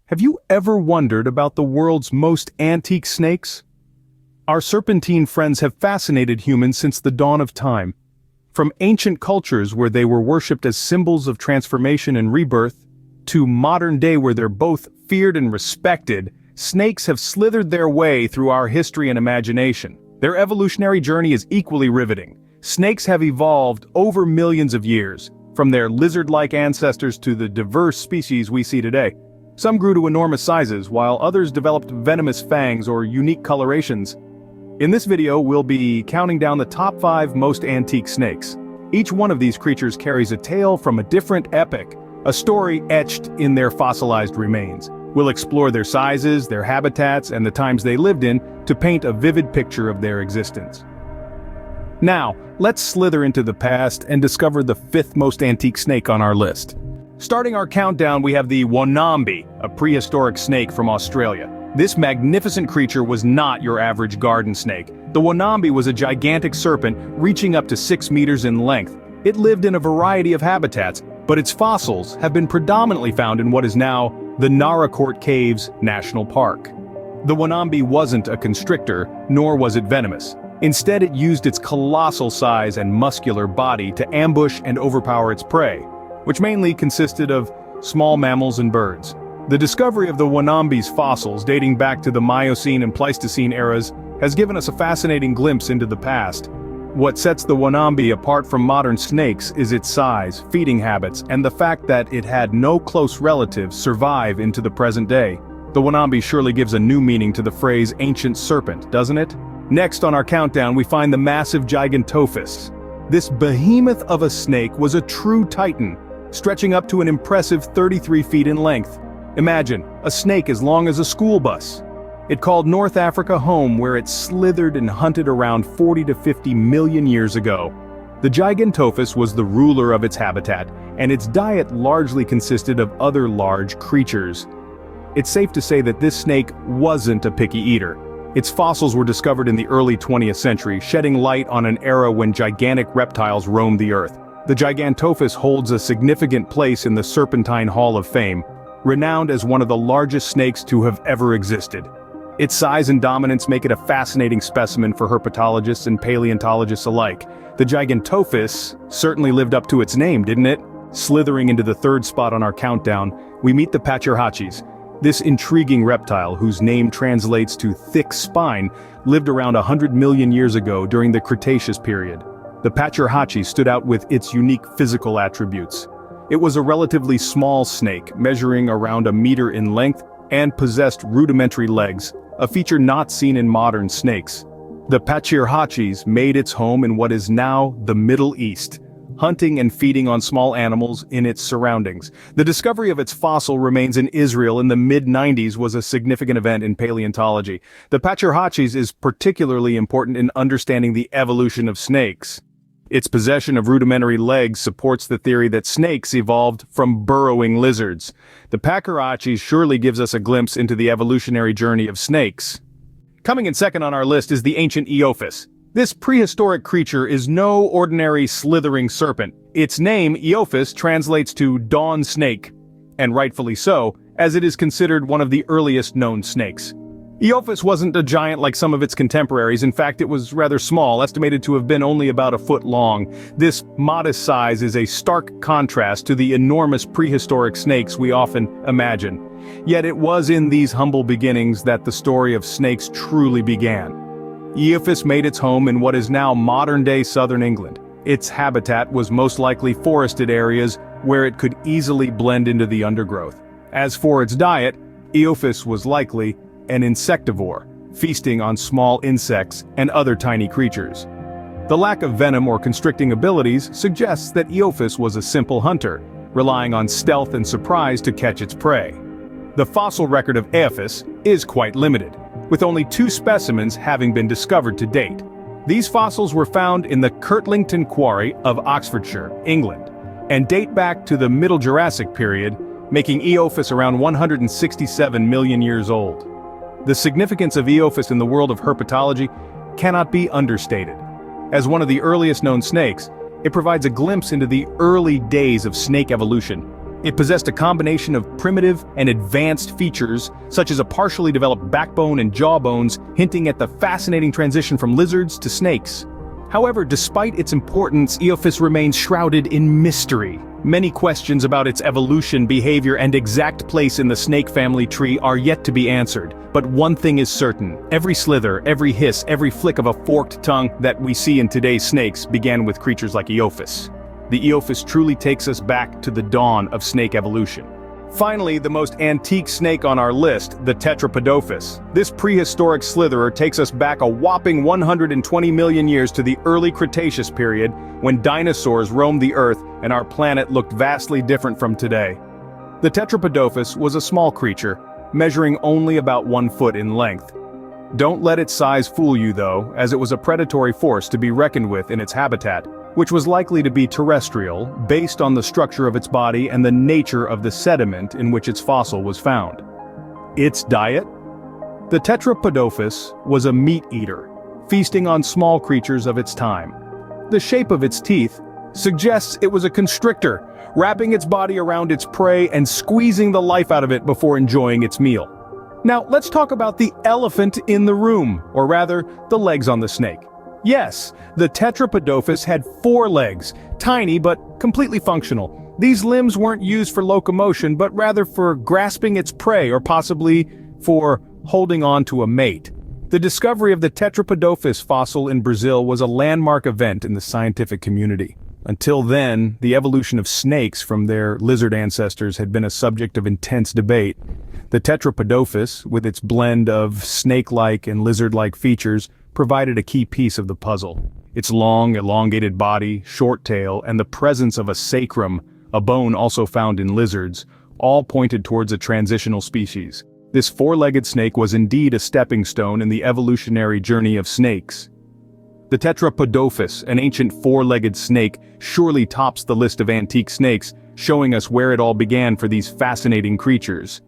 Have you ever wondered about the world's most antique snakes? Our serpentine friends have fascinated humans since the dawn of time. From ancient cultures where they were worshipped as symbols of transformation and rebirth, to modern day where they're both feared and respected, snakes have slithered their way through our history and imagination. Their evolutionary journey is equally riveting. Snakes have evolved over millions of years, from their lizard-like ancestors to the diverse species we see today. Some grew to enormous sizes, while others developed venomous fangs or unique colorations. In this video, we'll be counting down the top 5 most antique snakes. Each one of these creatures carries a tale from a different epoch, a story etched in their fossilized remains. We'll explore their sizes, their habitats, and the times they lived in to paint a vivid picture of their existence. Now, let's slither into the past and discover the 5th most antique snake on our list. Starting our countdown, we have the Wambi, a prehistoric snake from Australia. This magnificent creature was not your average garden snake. The Wambi was a gigantic serpent reaching up to 6 meters in length. It lived in a variety of habitats, but its fossils have been predominantly found in what is now the Naracoorte Caves National Park. The Wambi wasn't a constrictor, nor was it venomous. Instead, it used its colossal size and muscular body to ambush and overpower its prey, which mainly consisted of small mammals and birds. The discovery of the Wambi's fossils dating back to the Miocene and Pleistocene eras has given us a fascinating glimpse into the past. What sets the Wambi apart from modern snakes is its size, feeding habits, and the fact that it had no close relatives survive into the present day. The Wambi surely gives a new meaning to the phrase ancient serpent, doesn't it? Next on our countdown, we find the massive Gigantophis. This behemoth of a snake was a true titan, stretching up to an impressive 33 feet in length. Imagine, a snake as long as a school bus. It called North Africa home, where it slithered and hunted around 40 to 50 million years ago. The Gigantophis was the ruler of its habitat, and its diet largely consisted of other large creatures. It's safe to say that this snake wasn't a picky eater. Its fossils were discovered in the early 20th century, shedding light on an era when gigantic reptiles roamed the earth. The Gigantophis holds a significant place in the Serpentine Hall of Fame, renowned as one of the largest snakes to have ever existed. Its size and dominance make it a fascinating specimen for herpetologists and paleontologists alike. The Gigantophis certainly lived up to its name, didn't it? Slithering into the 3rd spot on our countdown, we meet the Pachi. This intriguing reptile, whose name translates to thick spine, lived around 100 million years ago during the Cretaceous period. The Pachi stood out with its unique physical attributes. It was a relatively small snake, measuring around a meter in length, and possessed rudimentary legs, a feature not seen in modern snakes. The Pachi made its home in what is now the Middle East, hunting and feeding on small animals in its surroundings. The discovery of its fossil remains in Israel in the mid-90s was a significant event in paleontology. The Pachi is particularly important in understanding the evolution of snakes. Its possession of rudimentary legs supports the theory that snakes evolved from burrowing lizards. The Pachi surely gives us a glimpse into the evolutionary journey of snakes. Coming in second on our list is the ancient Eophis. This prehistoric creature is no ordinary slithering serpent. Its name, Eophis, translates to dawn snake, and rightfully so, as it is considered one of the earliest known snakes. Eophis wasn't a giant like some of its contemporaries. In fact, it was rather small, estimated to have been only about a foot long. This modest size is a stark contrast to the enormous prehistoric snakes we often imagine. Yet it was in these humble beginnings that the story of snakes truly began. Eophis made its home in what is now modern-day southern England. Its habitat was most likely forested areas where it could easily blend into the undergrowth. As for its diet, Eophis was likely an insectivore, feasting on small insects and other tiny creatures. The lack of venom or constricting abilities suggests that Eophis was a simple hunter, relying on stealth and surprise to catch its prey. The fossil record of Eophis is quite limited, with only 2 specimens having been discovered to date. These fossils were found in the Kirtlington Quarry of Oxfordshire, England, and date back to the Middle Jurassic period, making Eophis around 167 million years old. The significance of Eophis in the world of herpetology cannot be understated. As one of the earliest known snakes, it provides a glimpse into the early days of snake evolution. It possessed a combination of primitive and advanced features, such as a partially developed backbone and jawbones, hinting at the fascinating transition from lizards to snakes. However, despite its importance, Eophis remains shrouded in mystery. Many questions about its evolution, behavior, and exact place in the snake family tree are yet to be answered. But one thing is certain: every slither, every hiss, every flick of a forked tongue that we see in today's snakes began with creatures like Eophis. The Eophis truly takes us back to the dawn of snake evolution. Finally, the most antique snake on our list, the Tetrapodophis. This prehistoric slitherer takes us back a whopping 120 million years to the early Cretaceous period, when dinosaurs roamed the Earth and our planet looked vastly different from today. The Tetrapodophis was a small creature, measuring only about 1 foot in length. Don't let its size fool you though, as it was a predatory force to be reckoned with in its habitat, which was likely to be terrestrial, based on the structure of its body and the nature of the sediment in which its fossil was found. Its diet? The Tetrapodophis was a meat-eater, feasting on small creatures of its time. The shape of its teeth suggests it was a constrictor, wrapping its body around its prey and squeezing the life out of it before enjoying its meal. Now, let's talk about the elephant in the room, or rather, the legs on the snake. Yes, the Tetrapodophis had 4 legs, tiny but completely functional. These limbs weren't used for locomotion, but rather for grasping its prey or possibly for holding on to a mate. The discovery of the Tetrapodophis fossil in Brazil was a landmark event in the scientific community. Until then, the evolution of snakes from their lizard ancestors had been a subject of intense debate. The Tetrapodophis, with its blend of snake-like and lizard-like features, provided a key piece of the puzzle. Its long, elongated body, short tail, and the presence of a sacrum, a bone also found in lizards, all pointed towards a transitional species. This 4-legged snake was indeed a stepping stone in the evolutionary journey of snakes. The Tetrapodophis, an ancient 4-legged snake, surely tops the list of antique snakes, showing us where it all began for these fascinating creatures.